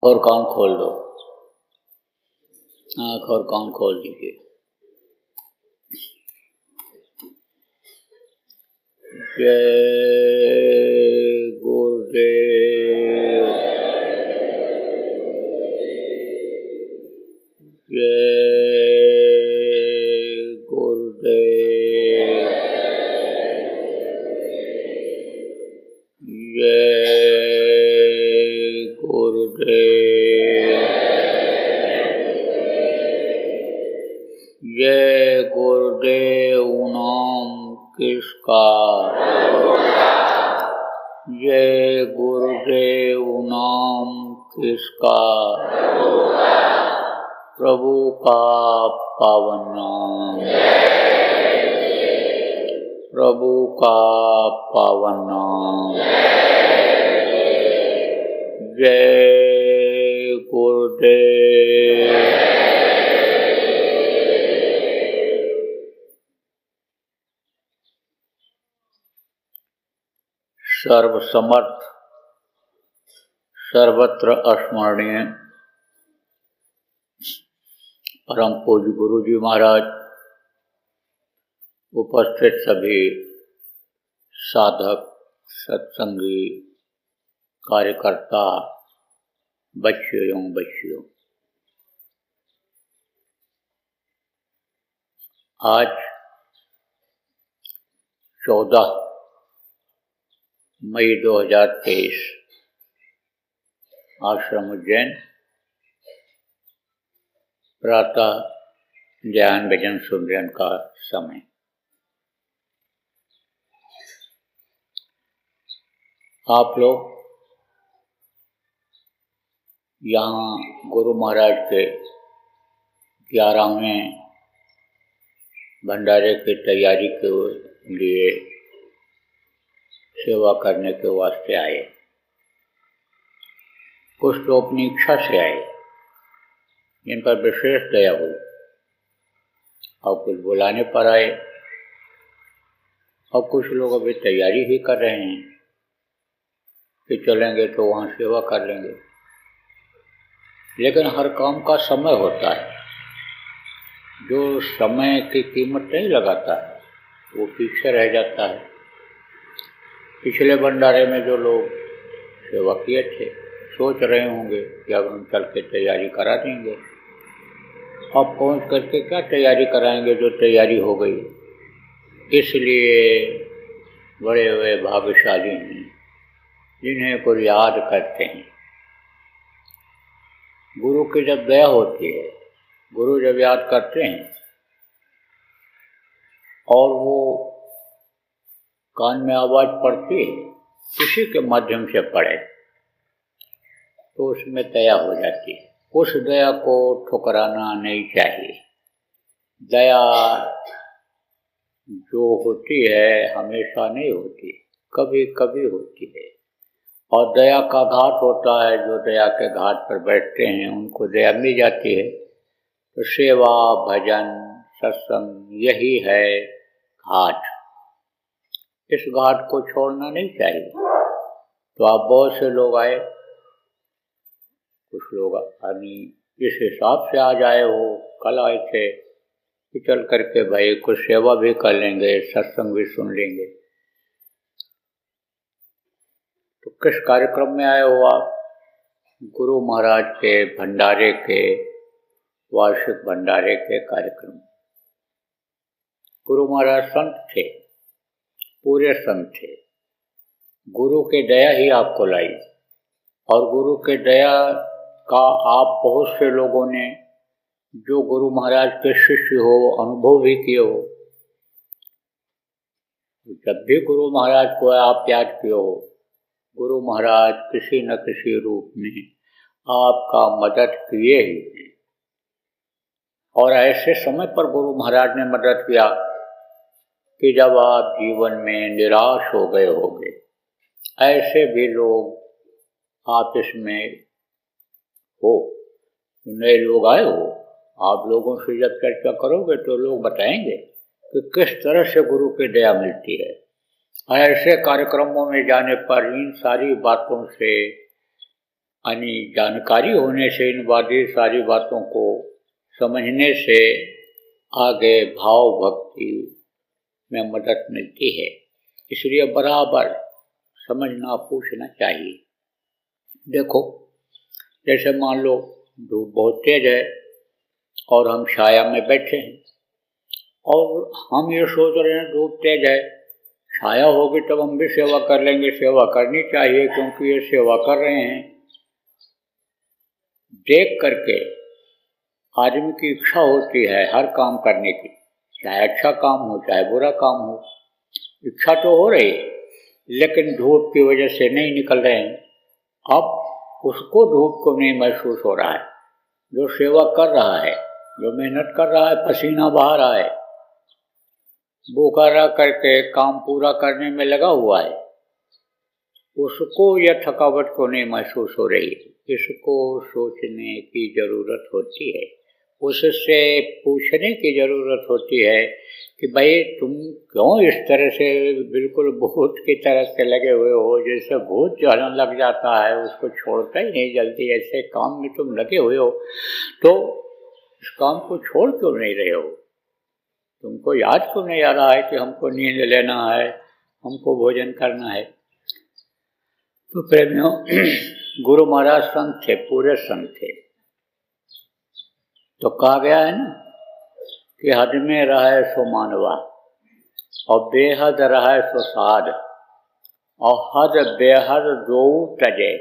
और कान खोल दो, आँख और कान खोल दीजिए। जय गुरुदेव, जय गुरुदेव, जय गुरुदेव, जय गुरुदेव नाम किसका, जय गुरुदेव नाम किसका, प्रभु का पावन नाम, प्रभु का पावन नाम, जय गुरुदेव। सर्वसमर्थ, सर्वत्र स्मरणीय परम पूज्य गुरु जी महाराज, उपस्थित सभी साधक, सत्संगी, कार्यकर्ता, बच्चे एवं बच्चियों, आज 14 मई 2023 आश्रम उज्जैन, प्रातः ध्यान भजन सुमिरन का समय। आप लोग यहाँ गुरु महाराज के 11वें भंडारे की तैयारी के लिए सेवा करने के वास्ते आए। कुछ तो अपनी इच्छा से आए, जिन पर विशेष दया हुई, और कुछ बुलाने पर आए, और कुछ लोग अभी तैयारी ही कर रहे हैं कि चलेंगे तो वहाँ सेवा कर लेंगे। लेकिन हर काम का समय होता है। जो समय की कीमत नहीं लगाता है वो पीछे रह जाता है। पिछले भंडारे में जो लोग सेवा किए थे सोच रहे होंगे कि अब हम चल के तैयारी करा देंगे। अब पहुँच करके क्या तैयारी कराएंगे जो तैयारी हो गई। इसलिए बड़े हुए भाग्यशाली हैं जिन्हें कोई याद करते हैं। गुरु की जब दया होती है, गुरु जब याद करते हैं और वो कान में आवाज़ पड़ती है, किसी के माध्यम से पड़े, तो उसमें दया हो जाती है। उस दया को ठुकराना नहीं चाहिए। दया जो होती है हमेशा नहीं होती, कभी कभी होती है। और दया का घाट होता है, जो दया के घाट पर बैठते हैं उनको दया मिल जाती है। तो सेवा, भजन, सत्संग यही है घाट। इस घाट को छोड़ना नहीं चाहिए। तो आप बहुत से लोग आए, कुछ लोग इस हिसाब से आ जाए हो, कल आए थे कि चल करके भाई कुछ सेवा भी कर लेंगे, सत्संग भी सुन लेंगे। तो किस कार्यक्रम में आए हो आप? गुरु महाराज के भंडारे के, वार्षिक भंडारे के कार्यक्रम। गुरु महाराज संत थे, पूरे संत थे। गुरु के दया ही आपको लाई, और गुरु के दया का आप बहुत से लोगों ने जो गुरु महाराज के शिष्य हो अनुभव भी किए हो। जब भी गुरु महाराज को आप याद किए हो, गुरु महाराज किसी न किसी रूप में आपका मदद किए ही हैं। और ऐसे समय पर गुरु महाराज ने मदद किया कि जब आप जीवन में निराश हो गए होंगे, ऐसे भी लोग आप इसमें हो, नए लोग आए हो, आप लोगों से जब चर्चा करोगे तो लोग बताएंगे कि किस तरह से गुरु की दया मिलती है। ऐसे कार्यक्रमों में जाने पर इन सारी बातों से यानी जानकारी होने से इन सारी बातों को समझने से आगे भाव भक्ति में मदद मिलती है। इसलिए बराबर समझना पूछना चाहिए। देखो, जैसे मान लो धूप बहुत तेज है और हम छाया में बैठे हैं और हम ये सोच रहे हैं धूप तेज है, छाया होगी तब हम भी सेवा कर लेंगे। सेवा करनी चाहिए क्योंकि ये सेवा कर रहे हैं। देख करके आदमी की इच्छा होती है हर काम करने की, चाहे अच्छा काम हो चाहे बुरा काम हो, इच्छा तो हो रही है, लेकिन धूप की वजह से नहीं निकल रहे हैं। अब उसको धूप को नहीं महसूस हो रहा है। जो सेवा कर रहा है, जो मेहनत कर रहा है, पसीना बहा रहा है, भूखा रह करके काम पूरा करने में लगा हुआ है, उसको यह थकावट को नहीं महसूस हो रही। इसको सोचने की जरूरत होती है, उससे पूछने की जरूरत होती है कि भाई तुम क्यों इस तरह से बिल्कुल भूत की तरह से लगे हुए हो, जैसे भूत जलन लग जाता है उसको छोड़ता ही नहीं जल्दी, ऐसे काम में तुम लगे हुए हो, तो इस काम को छोड़ क्यों नहीं रहे हो? तुमको याद क्यों नहीं आ रहा है कि हमको नींद लेना है, हमको भोजन करना है? तो प्रेमियों, गुरु महाराज संत थे, पूरे संत थे। तो कहा गया है ना कि हद में रहे सो मानवा और बेहद रहे सो साध और हद बेहद दो तजे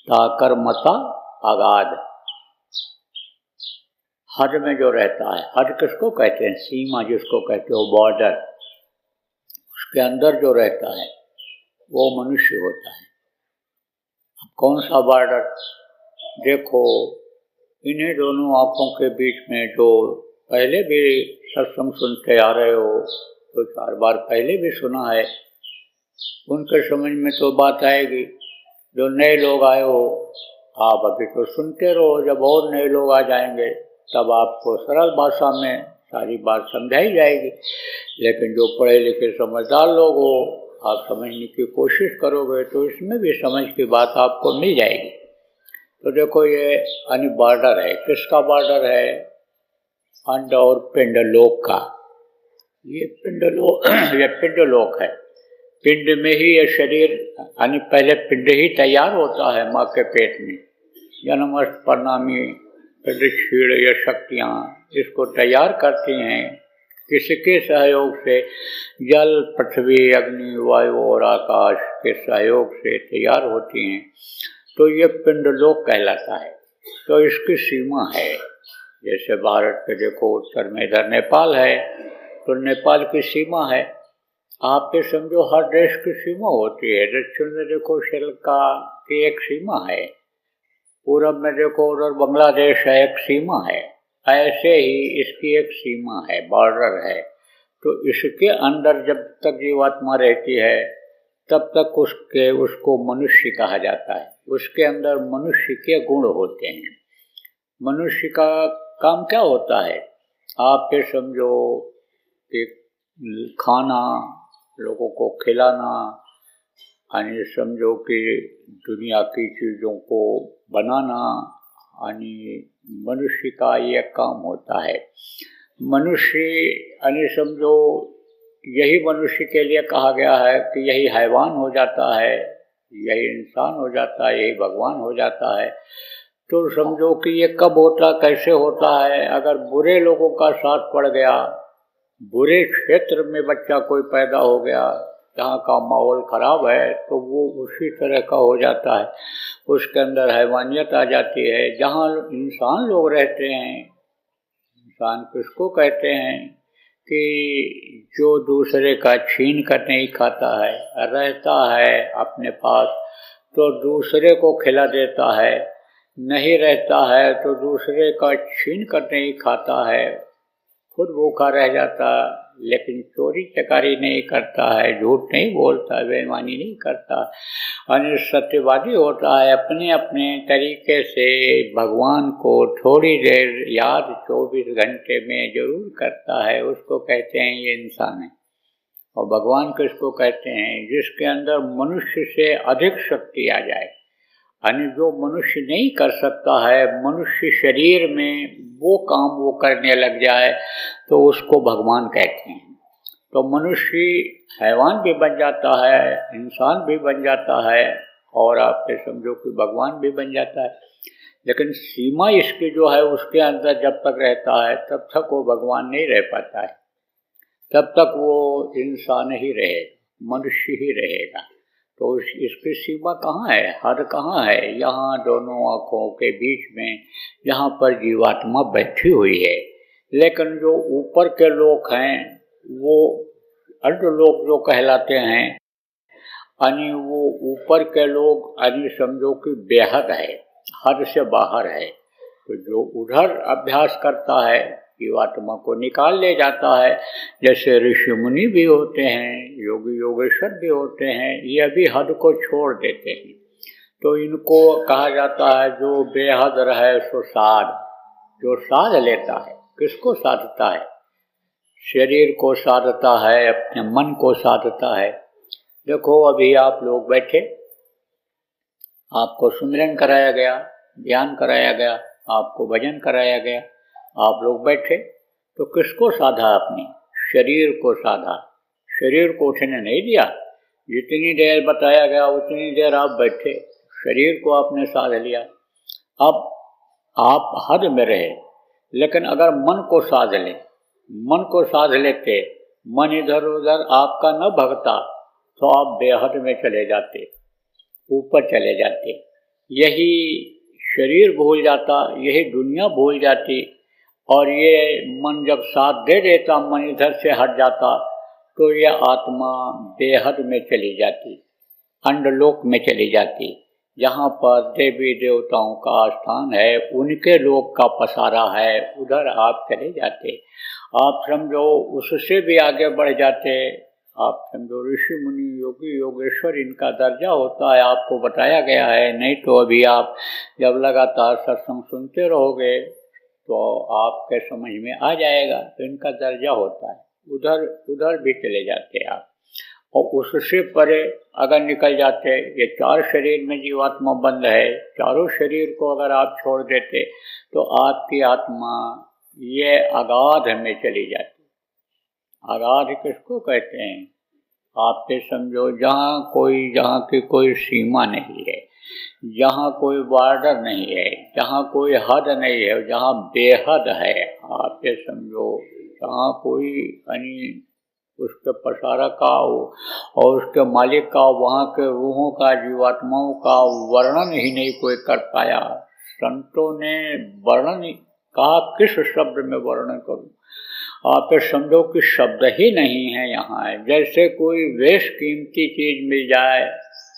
ताकर मता आगाध। हद में जो रहता है, हद किसको कहते हैं? सीमा जिसको कहते हो, बॉर्डर, उसके अंदर जो रहता है वो मनुष्य होता है। अब कौन सा बॉर्डर? देखो, इन्हीं दोनों आंखों के बीच में जो पहले भी सत्संग सुनते आ रहे हो, तो 4 बार पहले भी सुना है, उनके समझ में तो बात आएगी। जो नए लोग आए हो, आप अभी तो सुनते रहो, जब और नए लोग आ जाएंगे तब आपको सरल भाषा में सारी बात समझाई जाएगी। लेकिन जो पढ़े लिखे समझदार लोग हो, आप समझने की कोशिश करोगे तो इसमें भी समझ की बात आपको मिल जाएगी। तो देखो, ये अन्य बॉर्डर है। किसका बॉर्डर है? अंड और पिंडलोक का। ये पिंडलोक है। पिंड में ही ये शरीर, यानी पहले पिंड ही तैयार होता है माँ के पेट में। जन्मस्थ परिणामी क्षीण ये शक्तियाँ इसको तैयार करती हैं। किसके सहयोग से? जल, पृथ्वी, अग्नि, वायु और आकाश के सहयोग से तैयार होती हैं। तो ये पिंडलोक कहलाता है। तो इसकी सीमा है। जैसे भारत के देखो उत्तर में इधर नेपाल है, तो नेपाल की सीमा है। आप ये समझो हर देश की सीमा होती है। दक्षिण में देखो श्रीलंका की एक सीमा है, पूरब में देखो उधर बांग्लादेश है, एक सीमा है। ऐसे ही इसकी एक सीमा है, बॉर्डर है। तो इसके अंदर जब तक जीवात्मा रहती है तब तक उसको मनुष्य कहा जाता है। उसके अंदर मनुष्य के गुण होते हैं। मनुष्य का काम क्या होता है? आप ये समझो कि खाना, लोगों को खिलाना, यानी समझो कि दुनिया की चीज़ों को बनाना, यानी मनुष्य का ये काम होता है। मनुष्य यानी समझो, यही मनुष्य के लिए कहा गया है कि यही हैवान हो जाता है, यही इंसान हो जाता है, यही भगवान हो जाता है। तो समझो कि ये कब होता, कैसे होता है? अगर बुरे लोगों का साथ पड़ गया, बुरे क्षेत्र में बच्चा कोई पैदा हो गया, जहाँ का माहौल खराब है, तो वो उसी तरह का हो जाता है। उसके अंदर हैवानियत आ जाती है। जहाँ इंसान लोग रहते हैं, इंसान किसको कहते हैं कि जो दूसरे का छीन कर नहीं खाता है, रहता है अपने पास तो दूसरे को खिला देता है, नहीं रहता है तो दूसरे का छीन कर नहीं खाता है, खुद भूखा रह जाता, लेकिन चोरी चकारी नहीं करता है, झूठ नहीं बोलता, बेईमानी नहीं करता, और सत्यवादी होता है। अपने अपने तरीके से भगवान को थोड़ी देर याद 24 घंटे में जरूर करता है, उसको कहते हैं ये इंसान है। और भगवान किसको कहते हैं? जिसके अंदर मनुष्य से अधिक शक्ति आ जाए, यानी जो मनुष्य नहीं कर सकता है, मनुष्य शरीर में वो काम वो करने लग जाए तो उसको भगवान कहते हैं। तो मनुष्य हैवान भी बन जाता है, इंसान भी बन जाता है और आपके समझो कि भगवान भी बन जाता है, लेकिन सीमा इसकी जो है उसके अंदर जब तक रहता है तब तक वो भगवान नहीं रह पाता है, तब तक वो इंसान ही रहेगा, मनुष्य ही रहेगा। तो इसकी सीमा कहाँ है, हद कहाँ है? यहाँ दोनों आँखों के बीच में जहाँ पर जीवात्मा बैठी हुई है। लेकिन जो ऊपर के लोग हैं वो अर्ध लोग जो कहलाते हैं, यानी वो ऊपर के लोग यानी समझो कि बेहद है, हद से बाहर है। तो जो उधर अभ्यास करता है जीवात्मा को निकाल ले जाता है, जैसे ऋषि मुनि भी होते हैं, योगी योगेश्वर भी होते हैं, ये भी हद को छोड़ देते हैं। तो इनको कहा जाता है जो बेहद रहे सो साध, जो साध लेता है। किसको साधता है? शरीर को साधता है, अपने मन को साधता है। देखो अभी आप लोग बैठे, आपको सुमिरन कराया गया, ध्यान कराया गया, आपको भजन कराया गया, आप लोग बैठे, तो किसको साधा आपने? शरीर को साधा। शरीर को उठने नहीं दिया, जितनी देर बताया गया उतनी देर आप बैठे, शरीर को आपने साध लिया। अब आप हद में रहे, लेकिन अगर मन को साध लें, मन को साध लेते, मन इधर उधर आपका न भगता, तो आप बेहद में चले जाते, ऊपर चले जाते। यही शरीर भूल जाता, यही दुनिया भूल जाती, और ये मन जब साथ दे देता, मन इधर से हट जाता, तो ये आत्मा बेहद में चली जाती, अंडलोक में चली जाती, जहाँ पर देवी देवताओं का स्थान है, उनके लोक का पसारा है, उधर आप चले जाते। आप समझो उससे भी आगे बढ़ जाते। आप समझो ऋषि मुनि योगी योगेश्वर इनका दर्जा होता है, आपको बताया गया है। नहीं तो अभी आप जब लगातार सत्संग सुनते रहोगे तो आपके समझ में आ जाएगा, तो इनका दर्जा होता है। उधर उधर भी चले जाते आप, और उससे परे अगर निकल जाते, ये चार शरीर में जीवात्मा बंद है, चारों शरीर को अगर आप छोड़ देते तो आपकी आत्मा ये अगाध में चली जाती। अगाध किसको कहते हैं? आपके समझो जहाँ की कोई सीमा नहीं है, जहाँ कोई बॉर्डर नहीं है, जहाँ कोई हद नहीं है, जहाँ बेहद है। आपके समझो जहाँ कोई यानी उसके पसारा का और उसके मालिक का, वहाँ के रूहों का, जीवात्माओं का वर्णन ही नहीं कोई कर पाया। संतों ने वर्णन कहा, किस शब्द में वर्णन करूं? आप समझो कि शब्द ही नहीं है यहाँ है। जैसे कोई बेश कीमती चीज मिल जाए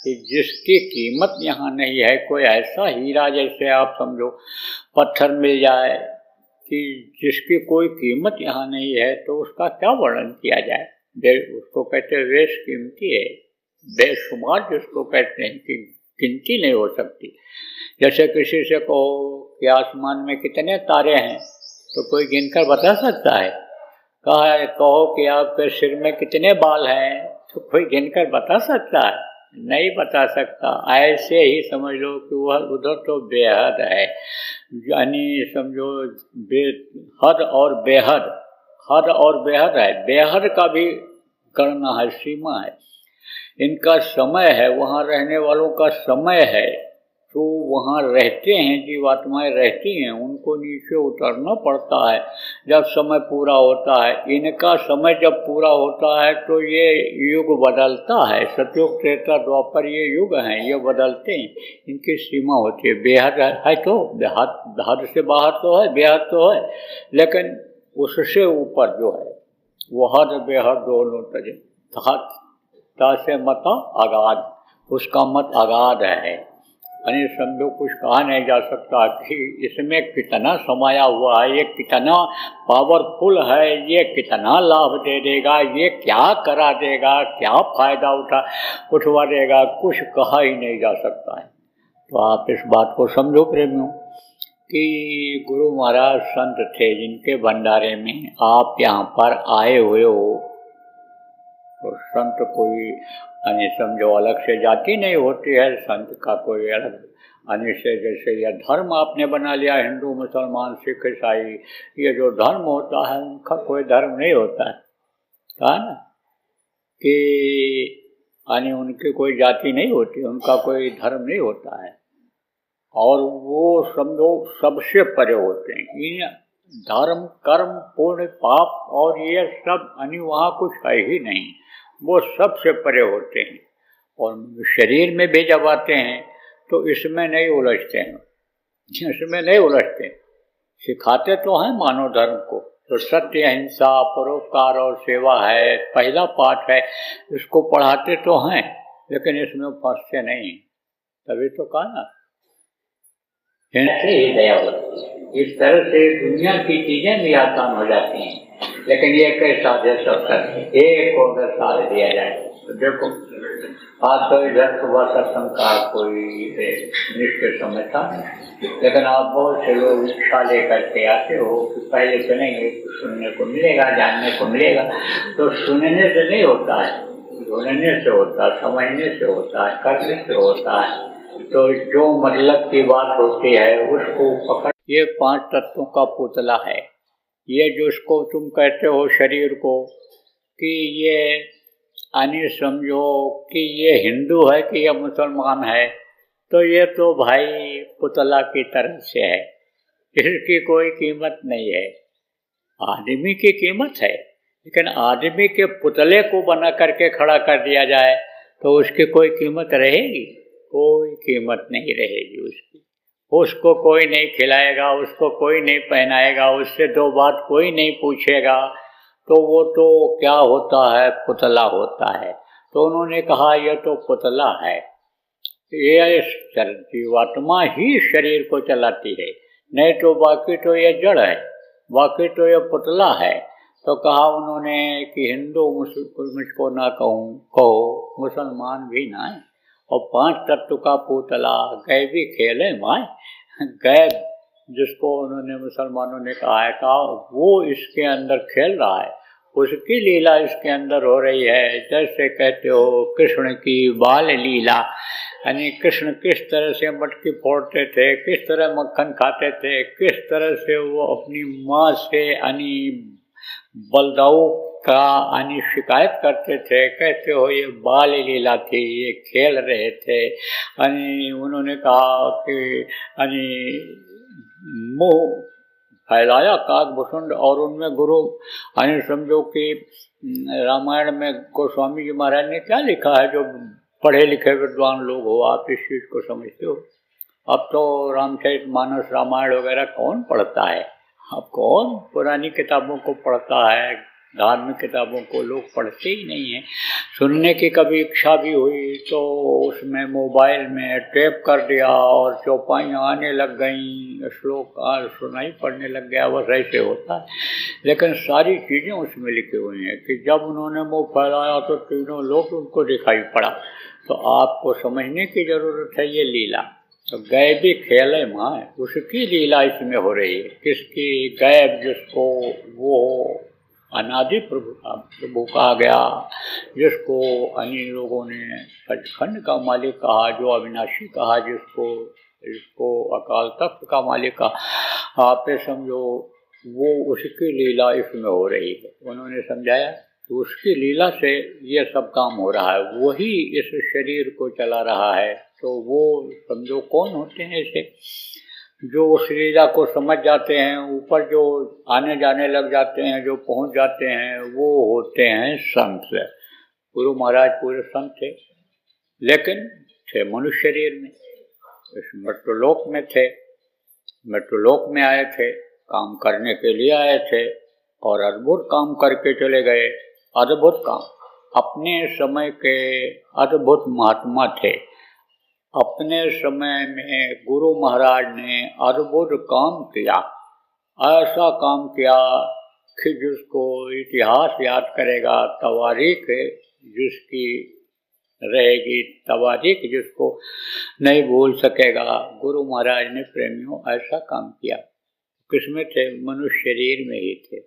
कि जिसकी कीमत यहाँ नहीं है, कोई ऐसा हीरा जैसे आप समझो पत्थर मिल जाए कि जिसकी कोई कीमत यहाँ नहीं है, तो उसका क्या वर्णन किया जाए? उसको कहते हैं बेश कीमती है, बेशुमार जिसको कहते हैं कि गिनती नहीं हो सकती। जैसे किसी से कहो कि आसमान में कितने तारे हैं, तो कोई गिनकर बता सकता है? कहो कि आपके सिर में कितने बाल हैं, तो कोई गिनकर बता सकता है? नहीं बता सकता। ऐसे ही समझ लो कि वह उधर तो बेहद है, यानी समझो हद और बेहद, हद और बेहद है। बेहद का भी करना है, सीमा है, इनका समय है, वहाँ रहने वालों का समय है, तो वहाँ रहते हैं, जीवात्माएं रहती हैं, उनको नीचे उतरना पड़ता है जब समय पूरा होता है। इनका समय जब पूरा होता है तो ये युग बदलता है, सतयुग त्रेता द्वापर ये युग हैं, ये बदलते हैं, इनकी सीमा होती है। बेहद है तो हद से बाहर तो है, बेहद तो है, लेकिन उससे ऊपर जो है वो हद बेहद दोनों तजे, से मत अगाध, उसका मत अगाध है। यानी समझो कुछ कहा नहीं जा सकता कि इसमें कितना समाया हुआ है, ये कितना पावरफुल है, ये कितना लाभ दे देगा, ये क्या करा देगा, क्या फायदा उठवा देगा, कुछ कहा ही नहीं जा सकता है। तो आप इस बात को समझो प्रेमियों कि गुरु महाराज संत थे, जिनके भंडारे में आप यहाँ पर आए हुए हो। तो संत कोई यानी समझो अलग से जाति नहीं होती है, संत का कोई अलग से जैसे यह धर्म आपने बना लिया, हिंदू मुसलमान सिख ईसाई, ये जो धर्म होता है उनका कोई धर्म नहीं होता है। कहा ना कि उनकी कोई जाति नहीं होती, उनका कोई धर्म नहीं होता है, और वो समझो सबसे परे होते हैं। इन धर्म कर्म पुण्य पाप और ये सब वहाँ कुछ है ही नहीं, वो सबसे परे होते हैं। और शरीर में भी जब आते हैं तो इसमें नहीं उलझते हैं, इसमें नहीं उलझते। सिखाते तो हैं मानव धर्म को, तो सत्य अहिंसा परोपकार और सेवा है, पहला पाठ है, इसको पढ़ाते तो हैं, लेकिन इसमें फंसते नहीं। तभी तो कहा ना ही दया होती है। इस तरह से दुनिया की चीजें भी आसान हो जाती हैं। लेकिन ये कैसा सब करते एक को अगर साथ दिया जाए तो देखो, आज तो इधर सुबह सत्संग का कोई निश्चित समय था, लेकिन आप बहुत से लोग इच्छा लेकर के आते हो कि पहले सुनेंगे, सुनने को मिलेगा, जानने को मिलेगा। तो सुनने से नहीं होता है, सुनने से होता है, समझने से होता है, करने से होता है। तो जो मतलब की बात होती है उसको पकड़। ये 5 तत्वों का पुतला है। ये जो इसको तुम कहते हो शरीर को, कि ये समझो कि ये हिंदू है कि ये मुसलमान है, तो ये तो भाई पुतला की तरह से है, इसकी कोई कीमत नहीं है। आदमी की कीमत है, लेकिन आदमी के पुतले को बना करके खड़ा कर दिया जाए तो उसकी कोई कीमत रहेगी? कोई कीमत नहीं रहेगी उसकी। उसको कोई नहीं खिलाएगा, उसको कोई नहीं पहनाएगा, उससे 2 बात कोई नहीं पूछेगा, तो वो तो क्या होता है, पुतला होता है। तो उन्होंने कहा यह तो पुतला है, ये जीवात्मा ही शरीर को चलाती है, नहीं तो बाकी तो ये जड़ है, बाकी तो ये पुतला है। तो कहा उन्होंने कि हिंदू मुझको ना कहो, मुसलमान भी ना है, और 5 तत्व का पुतला गैबी खेल है माए। गैब जिसको उन्होंने मुसलमानों ने कहा है, कहा वो इसके अंदर खेल रहा है, उसकी लीला इसके अंदर हो रही है। जैसे कहते हो कृष्ण की बाल लीला, यानी कृष्ण किस तरह से मटकी फोड़ते थे, किस तरह मक्खन खाते थे, किस तरह से वो अपनी माँ से बलदाऊ का शिकायत करते थे। कहते हो ये बाल लीला थी, ये खेल रहे थे। उन्होंने कहा कि मुँह फैलाया काकभूषुंड, और उनमें गुरु समझो कि रामायण में गोस्वामी जी महाराज ने क्या लिखा है, जो पढ़े लिखे विद्वान लोग हो आप इस चीज़ को समझते हो। अब तो रामचरितमानस रामायण वगैरह कौन पढ़ता है, अब कौन पुरानी किताबों को पढ़ता है, धार्मिक किताबों को लोग पढ़ते ही नहीं हैं। सुनने की कभी इच्छा भी हुई तो उसमें मोबाइल में टेप कर दिया और चौपाइयाँ आने लग गईं, श्लोक सुनाई पड़ने लग गया, बस ऐसे होता है। लेकिन सारी चीज़ें उसमें लिखी हुई हैं कि जब उन्होंने मुँह फैलाया तो तीनों लोग उनको दिखाई पड़ा। तो आपको समझने की ज़रूरत है ये लीला। तो गैबी खेल है माँ, उसकी लीला इसमें हो रही है। किसकी? गैब जिसको वो अनादि प्रभु कहा गया, जिसको अन्य लोगों ने सचखंड का मालिक कहा, जो अविनाशी कहा, जिसको अकाल तख्त का मालिक कहा। आप समझो वो उसकी लीला इसमें हो रही है। उन्होंने समझाया कि उसकी लीला से ये सब काम हो रहा है, वही इस शरीर को चला रहा है। तो वो समझो कौन होते हैं ऐसे जो उस लीला को समझ जाते हैं, ऊपर जो आने जाने लग जाते हैं, जो पहुंच जाते हैं, वो होते हैं संत। गुरु महाराज पूरे संत थे, लेकिन थे मनुष्य शरीर में, इस मृत्युलोक में थे, मृत्युलोक में आए थे, काम करने के लिए आए थे और अद्भुत काम करके चले गए। अद्भुत काम, अपने समय के अद्भुत महात्मा थे। अपने समय में गुरु महाराज ने अद्भुत काम किया, ऐसा काम किया कि जिसको इतिहास याद करेगा, तवारीख जिसकी रहेगी, तवारीख जिसको नहीं भूल सकेगा। गुरु महाराज ने प्रेमियों ऐसा काम किया। किसमें थे? मनुष्य शरीर में ही थे,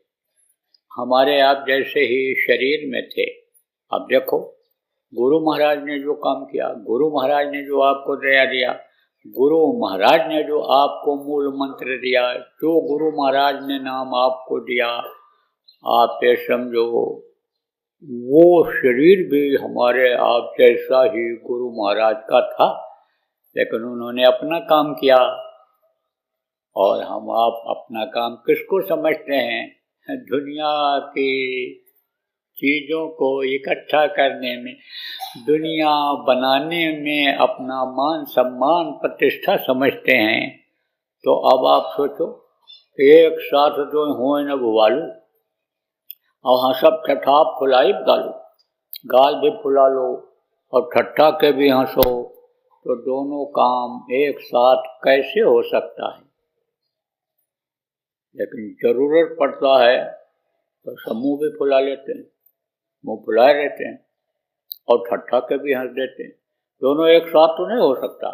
हमारे आप जैसे ही शरीर में थे। अब देखो गुरु महाराज ने जो काम किया, गुरु महाराज ने जो आपको दया दिया, गुरु महाराज ने जो आपको मूल मंत्र दिया, जो गुरु महाराज ने नाम आपको दिया, आप ये समझो वो शरीर भी हमारे आप जैसा ही गुरु महाराज का था, लेकिन उन्होंने अपना काम किया और हम आप अपना काम किसको समझते हैं? दुनिया की चीज़ों को इकट्ठा करने में, दुनिया बनाने में अपना मान सम्मान प्रतिष्ठा समझते हैं। तो अब आप सोचो, एक साथ जो हो न बुवालू, और हाँ सब ठट्ठा फुलाई डालो, गाल भी फुला लो और ठट्ठा के भी हंसो, तो दोनों काम एक साथ कैसे हो सकता है? लेकिन जरूरत पड़ता है तो सब मुँह भी फुला लेते हैं, मुँह फुलाए रहते हैं और ठट्ठा के भी हंस देते हैं। दोनों एक साथ तो नहीं हो सकता,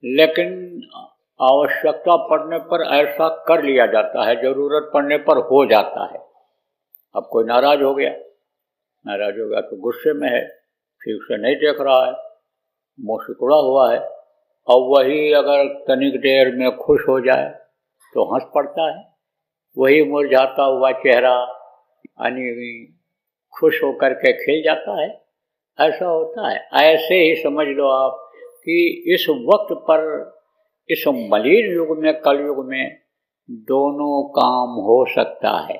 लेकिन आवश्यकता पड़ने पर ऐसा कर लिया जाता है, जरूरत पड़ने पर हो जाता है। अब कोई नाराज हो गया तो गुस्से में है, ठीक से नहीं देख रहा है, मुँह सिकुड़ा हुआ है, और वही अगर तनिक देर में खुश हो जाए तो हंस पड़ता है। वही मुरझाता हुआ चेहरा खुश होकर के खिल जाता है। ऐसा होता है। ऐसे ही समझ लो आप कि इस वक्त पर, इस मलिन युग में, कलयुग में दोनों काम हो सकता है।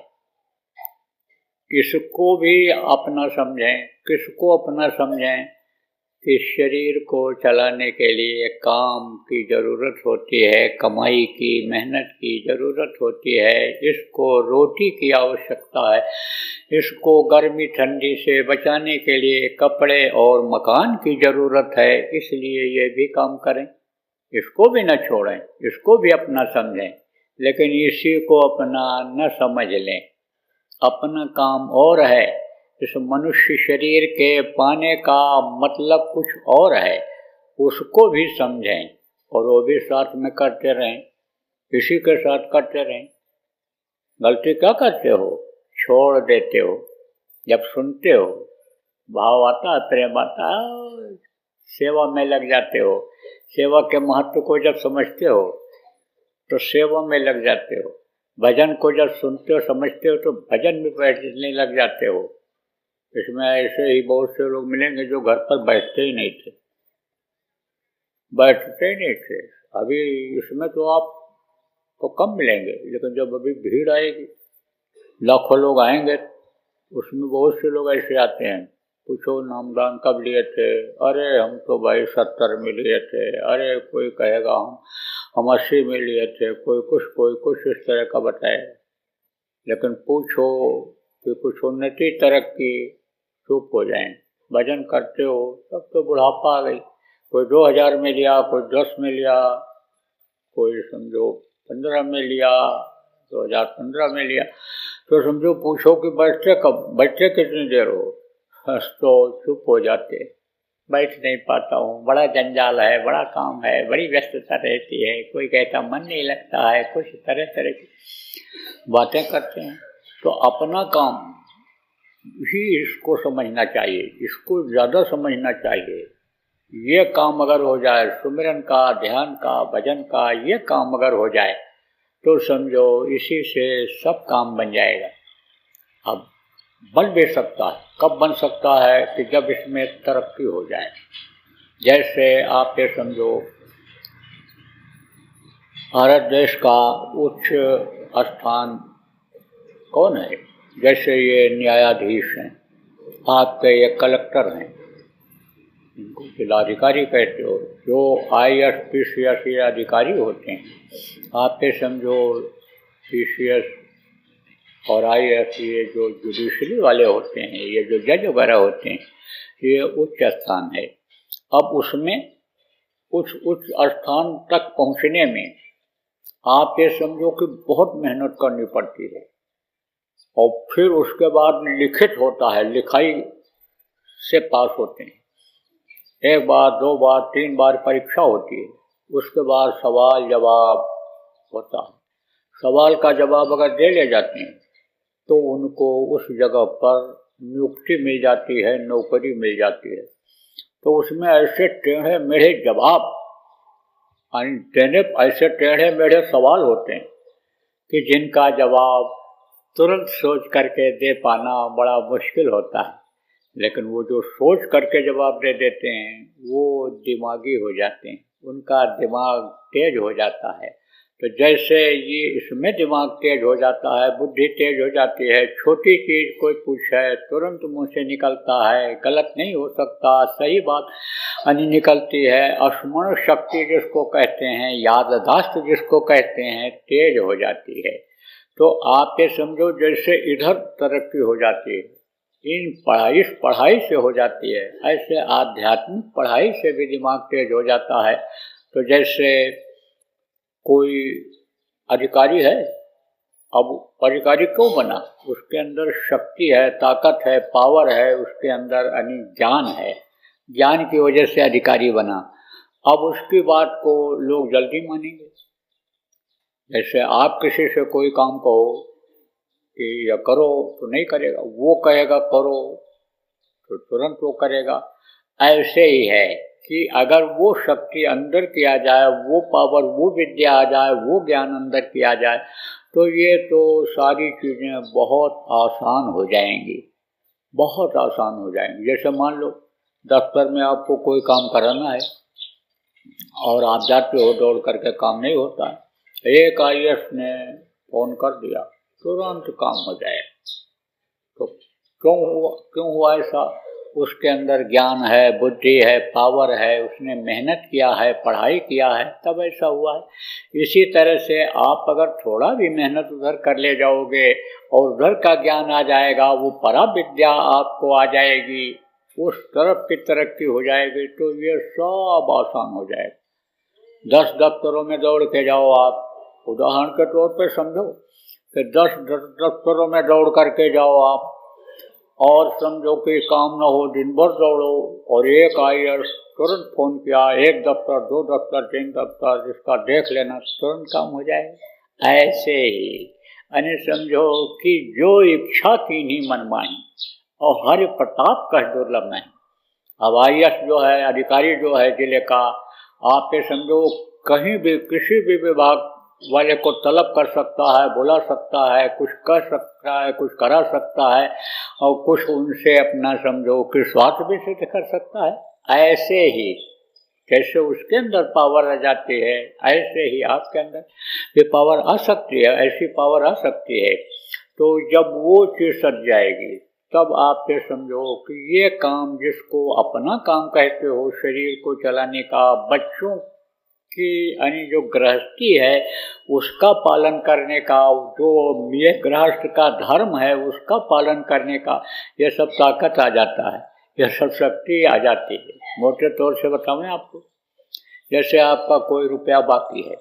इसको भी अपना समझें, किसको अपना समझें कि शरीर को चलाने के लिए काम की ज़रूरत होती है, कमाई की, मेहनत की ज़रूरत होती है, इसको रोटी की आवश्यकता है, इसको गर्मी ठंडी से बचाने के लिए कपड़े और मकान की ज़रूरत है, इसलिए ये भी काम करें, इसको भी न छोड़ें, इसको भी अपना समझें। लेकिन इसी को अपना न समझ लें, अपना काम और है, इस मनुष्य शरीर के पाने का मतलब कुछ और है, उसको भी समझें और वो भी साथ में करते रहें, इसी के साथ करते रहें। गलती क्या करते हो? छोड़ देते हो। जब सुनते हो, भाव आता है, प्रेम आता है, सेवा में लग जाते हो। सेवा के महत्व को जब समझते हो तो सेवा में लग जाते हो। भजन को जब सुनते हो, समझते हो, तो भजन में बैठने लग जाते हो। इसमें ऐसे ही बहुत से लोग मिलेंगे जो घर पर बैठते ही नहीं थे। अभी इसमें तो आपको कम मिलेंगे, लेकिन जब अभी भीड़ आएगी, लाखों लोग आएंगे, उसमें बहुत से लोग ऐसे आते हैं, पूछो नामदान कब लिए थे? अरे हम तो भाई 70 में लिए थे। अरे कोई कहेगा हम 80 में लिए थे, कोई कुछ इस तरह का बताएगा। लेकिन पूछो कि कुछ उन्नति तरक्की, चुप हो जाएं। भजन करते हो तब तो बुढ़ापा आ गई, कोई 2000 में लिया, कोई 10 में लिया, कोई समझो 15 में लिया, 2015 में लिया, तो समझो पूछो कि बैठते कितनी देर हो? तो चुप हो जाते, बैठ नहीं पाता हूँ, बड़ा जंजाल है, बड़ा काम है, बड़ी व्यस्तता रहती है, कोई कहता मन नहीं लगता है, कुछ तरह तरह की बातें करते हैं। तो अपना काम ही इसको समझना चाहिए, इसको ज़्यादा समझना चाहिए। ये काम अगर हो जाए, सुमिरन का, ध्यान का, भजन का, ये काम अगर हो जाए तो समझो इसी से सब काम बन जाएगा। अब बन भी सकता है, कब बन सकता है? कि जब इसमें तरक्की हो जाए। जैसे आप ये समझो भारत देश का उच्च स्थान कौन है? जैसे ये न्यायाधीश हैं, आपके ये कलेक्टर हैं, इनको जिलाधिकारी कहते हो, जो IAS PCS ये अधिकारी होते हैं, आप ये समझो PCS और IAS ये जो जुडिशरी वाले होते हैं, ये जो जज वगैरह होते हैं, ये उच्च स्थान है। अब उसमें उच्च स्थान तक पहुंचने में आप ये समझो कि बहुत मेहनत करनी पड़ती है, और फिर उसके बाद लिखित होता है, लिखाई से पास होते हैं। 1 बार, 2 बार, 3 बार परीक्षा होती है, उसके बाद सवाल जवाब होता है। सवाल का जवाब अगर दे ले जाते हैं तो उनको उस जगह पर नियुक्ति मिल जाती है, नौकरी मिल जाती है। तो उसमें ऐसे टेढ़े मेढ़े जवाब देने ऐसे टेढ़े मेढ़े सवाल होते हैं कि जिनका जवाब तुरंत सोच करके दे पाना बड़ा मुश्किल होता है, लेकिन वो जो सोच करके जवाब दे देते हैं वो दिमागी हो जाते हैं, उनका दिमाग तेज हो जाता है। तो जैसे ये इसमें दिमाग तेज हो जाता है, बुद्धि तेज हो जाती है, छोटी चीज़ कोई पूछे तुरंत मुंह से निकलता है, गलत नहीं हो सकता, सही बात निकलती है। स्मरण शक्ति जिसको कहते हैं, याददाश्त जिसको कहते हैं, तेज हो जाती है। तो आप ये समझो जैसे इधर तरक्की हो जाती है, इस पढ़ाई से हो जाती है, ऐसे आध्यात्मिक पढ़ाई से भी दिमाग तेज हो जाता है। तो जैसे कोई अधिकारी है, अब अधिकारी क्यों बना? उसके अंदर शक्ति है, ताकत है, पावर है, उसके अंदर ज्ञान है, ज्ञान की वजह से अधिकारी बना। अब उसकी बात को लोग जल्दी मानेंगे। जैसे आप किसी से कोई काम कहो कि यह करो तो नहीं करेगा, वो कहेगा करो तो तुरंत वो करेगा। ऐसे ही है कि अगर वो शक्ति अंदर किया जाए, वो पावर, वो विद्या आ जाए, वो ज्ञान अंदर किया जाए, तो ये तो सारी चीज़ें बहुत आसान हो जाएंगी, बहुत आसान हो जाएंगी। जैसे मान लो दफ्तर में आपको कोई काम कराना है और आप जाते हो, दौड़ करके काम नहीं होता है, एक IAS ने फोन कर दिया, तुरंत काम हो जाए। तो क्यों हुआ ऐसा? उसके अंदर ज्ञान है, बुद्धि है, पावर है, उसने मेहनत किया है, पढ़ाई किया है, तब ऐसा हुआ है। इसी तरह से आप अगर थोड़ा भी मेहनत उधर कर ले जाओगे और उधर का ज्ञान आ जाएगा, वो परा विद्या आपको आ जाएगी, उस तरफ की तरक्की हो जाएगी, तो ये सब आसान हो जाएगा। 10 दफ्तरों में दौड़ के जाओ आप, उदाहरण के तौर पे समझो कि 10 दफ्तरों में दौड़ करके जाओ आप, और समझो कि काम ना हो, दिन भर दौड़ो और एक IAS तुरंत फोन किया, एक दफ्तर, 2 दफ्तर, 3 दफ्तर, जिसका देख लेना, तुरंत काम हो जाएगा। ऐसे ही समझो कि जो इच्छा की नहीं मनमाही, और हर प्रताप कह दुर्लभ नहीं। अब IAS जो है, अधिकारी जो है जिले का, आप ये समझो कहीं भी किसी भी विभाग वाले को तलब कर सकता है, बुला सकता है, कुछ कर सकता है, कुछ करा सकता है, और कुछ उनसे अपना समझो कि स्वार्थ भी सिद्ध कर सकता है। ऐसे ही जैसे उसके अंदर पावर आ जाती है, ऐसे ही आपके अंदर भी पावर आ सकती है, ऐसी पावर आ सकती है। तो जब वो चीज़ सज जाएगी, तब आप ये समझो कि ये काम जिसको अपना काम कहते हो, शरीर को चलाने का, बच्चों कि जो गृहस्थी है उसका पालन करने का, जो ये गृहस्थ का धर्म है उसका पालन करने का, ये सब ताकत आ जाता है, यह सब शक्ति आ जाती है। मोटे तौर से बताऊँ आपको, जैसे आपका कोई रुपया बाकी है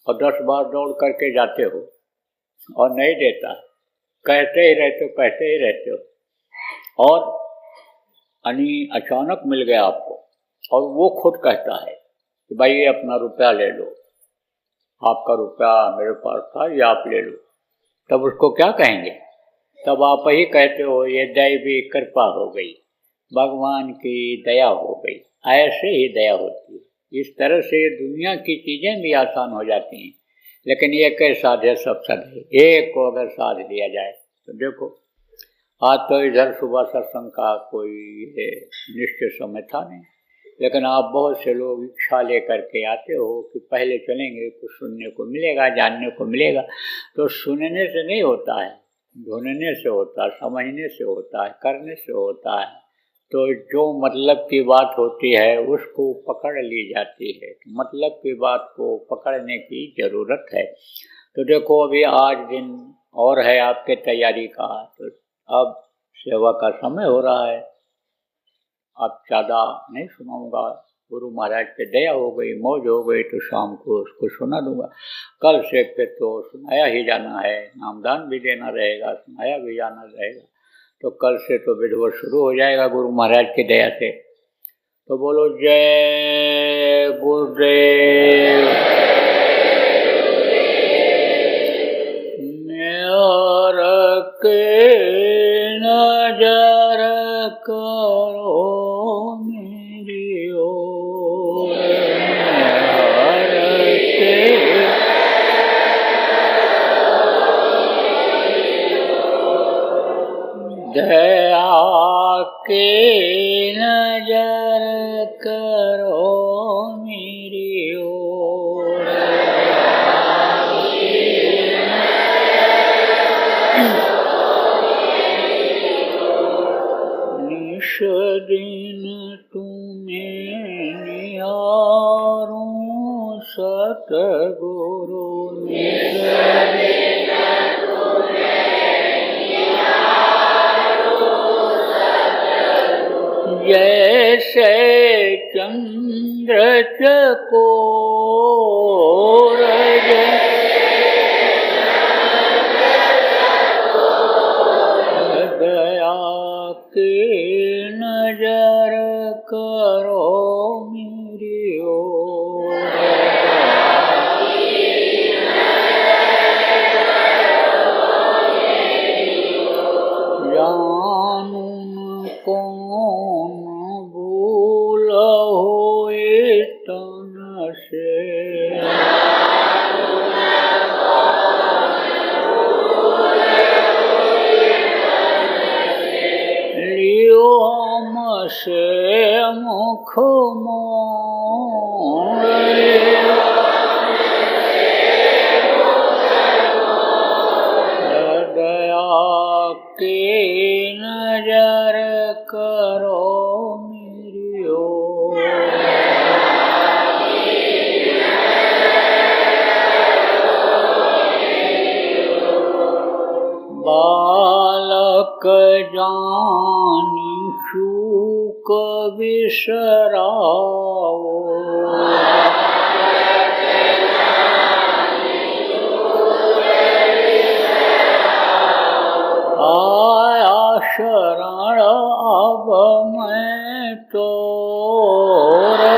और 10 बार दौड़ करके जाते हो और नहीं देता, कहते ही रहते हो, और अचानक मिल गया आपको, और वो खुद कहता है कि भाई ये अपना रुपया ले लो, आपका रुपया मेरे पास था, ये आप ले लो, तब उसको क्या कहेंगे? तब आप ही कहते हो ये दैवी कृपा हो गई, भगवान की दया हो गई। ऐसे ही दया होती है। इस तरह से दुनिया की चीज़ें भी आसान हो जाती हैं, लेकिन ये के साधे सब सधे, एक को अगर साध लिया जाए तो देखो। आज तो इधर सुबह सत्संग का कोई निश्चित समय था नहीं, लेकिन आप बहुत से लोग इच्छा लेकर के आते हो कि पहले चलेंगे, कुछ सुनने को मिलेगा, जानने को मिलेगा। तो सुनने से नहीं होता है, ढूंढने से होता है, समझने से होता है, करने से होता है। तो जो मतलब की बात होती है उसको पकड़ ली जाती है, मतलब की बात को पकड़ने की ज़रूरत है। तो देखो अभी आज दिन और है आपके तैयारी का, तो अब सेवा का समय हो रहा है, अब ज़्यादा नहीं सुनाऊंगा। गुरु महाराज पे दया हो गई, मौज हो गई, तो शाम को उसको सुना दूंगा। कल से फिर तो सुनाया ही जाना है, नामदान भी देना रहेगा, सुनाया भी जाना रहेगा। तो कल से तो विधिवत शुरू हो जाएगा गुरु महाराज की दया से। तो बोलो जय गुरुदेव। नजर करो मेरी ओर, दया के नजर करो मेरी ओर, निश दिन तुम्हें निहारूं सतगुरु, निश दिन जैसे चंद्र चकोर, दया की नजर करो मेरी ओर, जानू कौन भूल हुई तन से, लियो हमसे मुख मोड़, दया की नजर करो मेरी ओर, बालक जानी चूक बिसराओ, आया शरण अब मैं तोरा,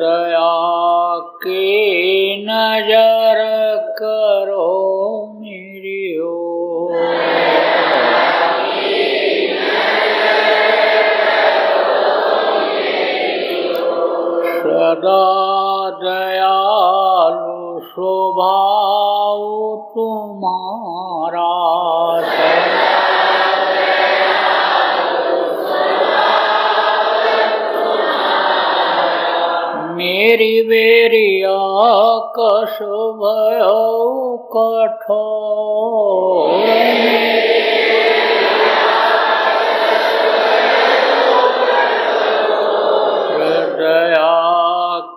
दया की नजर करो मेरी ओर, सदा दयालु स्वभाव तुम्हारा, मेरी बेरिया कस भयो कठोर, दया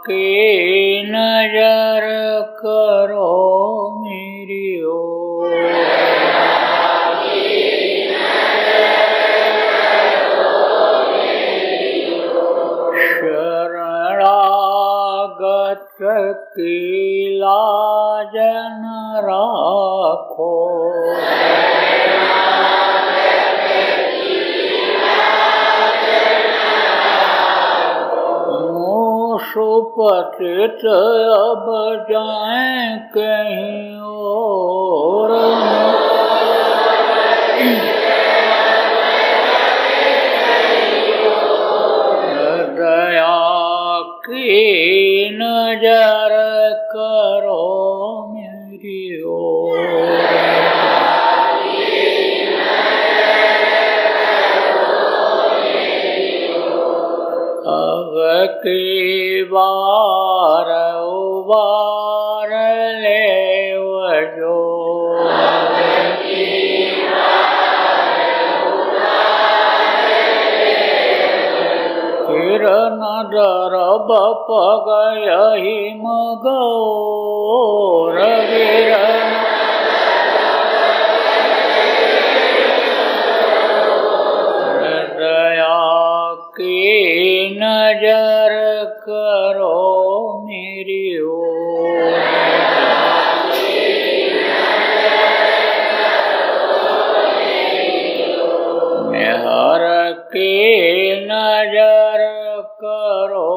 की नजर करो मेरी ओर, शरणागत की लाज न राखो, सुपतित अब जाएं कहीं और, दया की नजर करो मेरी ओर, अब की बार उबार ले वजो, फिर नजर बपग यही मगोर, दया की नजर करो मेरी ओर, मेहर की नजर करो